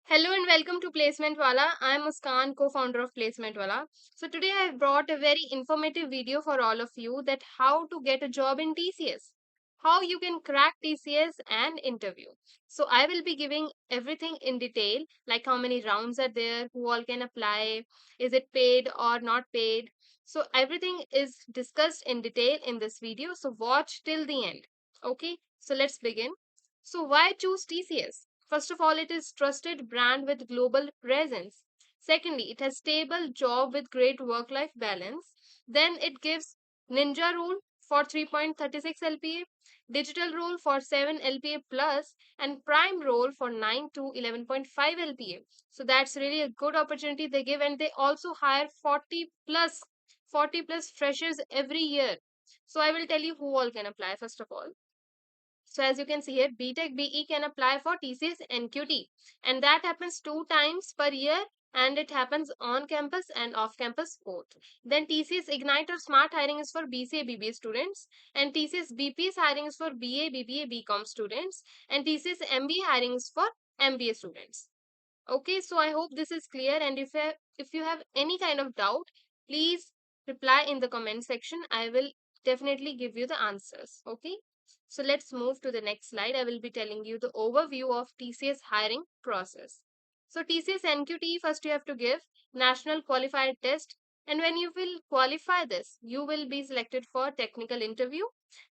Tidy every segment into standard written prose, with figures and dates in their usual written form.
Hello and welcome to Placement Wala. I am Muskan, co-founder of Placement Wala. So today I have brought a very informative video for all of you that how to get a job in TCS, how you can crack TCS and interview. So I will be giving everything in detail, like how many rounds are there, who all can apply, is it paid or not paid. So everything is discussed in detail in this video. So watch till the end. Okay, so let's begin. So why choose TCS? First of all, it is trusted brand with global presence. Secondly, it has stable job with great work-life balance. Then it gives Ninja rule for 3.36 LPA, digital role for 7 LPA plus, and prime role for 9 to 11.5 LPA. So that's really a good opportunity they give, and they also hire 40 plus freshers every year. So I will tell you who all can apply first of all. So as you can see here, BTech BE can apply for TCS NQT, and that happens 2 times per year, and it happens on campus and off campus both. Then TCS Ignite or Smart hiring is for BCA BBA students, and TCS BPS hiring is for BA BBA BCom students, and TCS MBA hiring is for MBA students. Okay, so I hope this is clear, and if you have any kind of doubt, please reply in the comment section. I will definitely give you the answers. Okay, so let's move to the next slide. I will be telling you the overview of TCS hiring process. So TCS NQT, first you have to give National Qualified Test, and when you will qualify this, you will be selected for technical interview,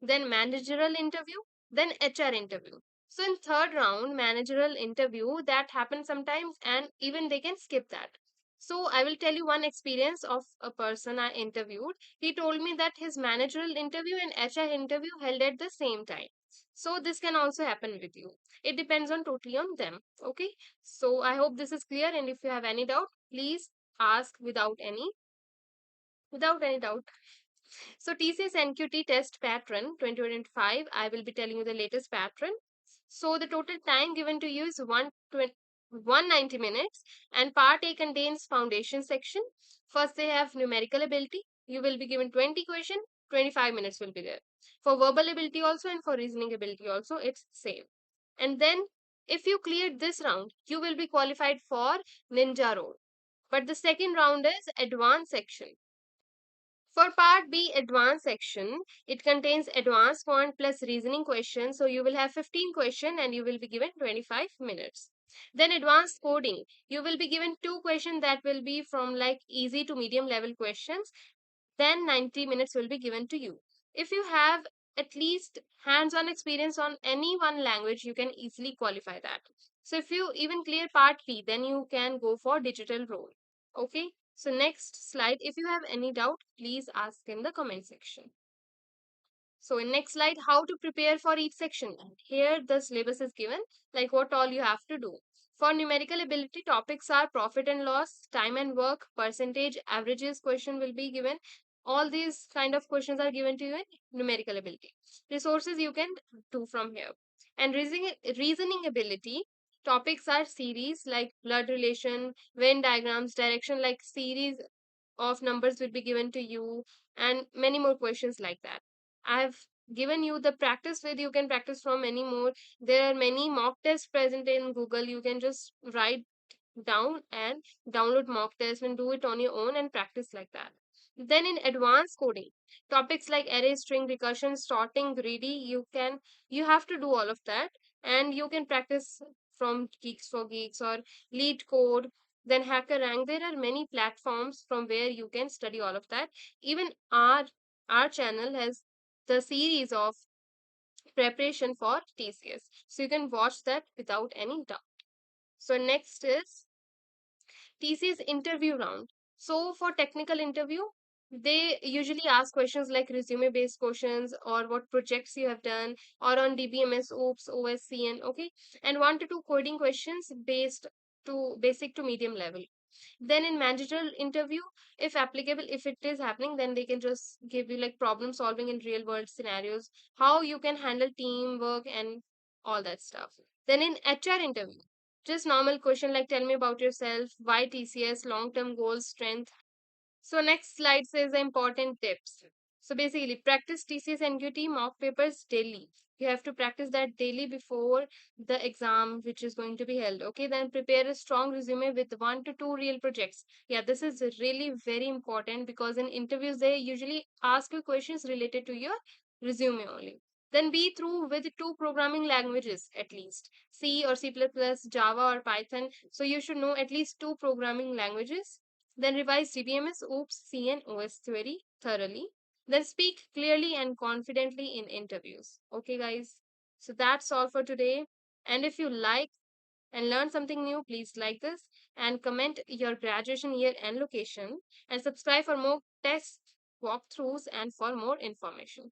then managerial interview, then HR interview. So in third round, managerial interview that happens sometimes, and even they can skip that. So I will tell you one experience of a person I interviewed. He told me that his managerial interview and HR interview held at the same time. So this can also happen with you. It depends on totally on them. Okay. So I hope this is clear. And if you have any doubt, please ask without any doubt. So TCS NQT test pattern 2025. I will be telling you the latest pattern. So the total time given to you is 190 minutes, and part A contains foundation section. First they have numerical ability. You will be given 20 question, 25 minutes will be there. For verbal ability also and for reasoning ability also it's same. And then if you cleared this round, you will be qualified for ninja role. But the second round is advanced section. For part B, advanced section, it contains advanced quant plus reasoning questions. So you will have 15 questions and you will be given 25 minutes. Then advanced coding, you will be given 2 questions that will be from like easy to medium level questions. Then 90 minutes will be given to you. If you have at least hands-on experience on any one language, you can easily qualify that. So if you even clear part B, then you can go for digital role. Okay. So next slide, if you have any doubt, please ask in the comment section. So in next slide, how to prepare for each section. Here the syllabus is given, like what all you have to do. For numerical ability, topics are profit and loss, time and work, percentage, averages question will be given. All these kind of questions are given to you in numerical ability. Resources you can do from here. And reasoning ability, topics are series like blood relation, Venn diagrams, direction, like series of numbers will be given to you, and many more questions like that. I have given you the practice with, you can practice from many more. There are many mock tests present in Google. You can just write down and download mock tests and do it on your own and practice like that. Then in advanced coding, topics like array, string, recursion, sorting, greedy, you have to do all of that, and you can practice from Geeks for Geeks or Lead Code, then Hacker Rank. There are many platforms from where you can study all of that. Even our channel has the series of preparation for TCS, so you can watch that without any doubt. So next is TCS interview round. So for technical interview, they usually ask questions like resume based questions or what projects you have done or on DBMS, OOPS, OSCN, okay, and 1 to 2 coding questions based to basic to medium level. Then in managerial interview, if applicable, if it is happening, then they can just give you like problem solving in real world scenarios, how you can handle teamwork and all that stuff. Then in HR interview, just normal question like tell me about yourself, why TCS, long term goals, strength. So next slide says the important tips. So basically, practice TCS NQT mock papers daily. You have to practice that daily before the exam, which is going to be held. Okay, then prepare a strong resume with 1 to 2 real projects. Yeah, this is really very important because in interviews, they usually ask you questions related to your resume only. Then be through with 2 programming languages at least, C or C++, Java or Python. So you should know at least 2 programming languages. Then revise DBMS, OOPS, C, and OS theory thoroughly. Then speak clearly and confidently in interviews. Okay, guys. So that's all for today. And if you like and learn something new, please like this and comment your graduation year and location, and subscribe for more test walkthroughs and for more information.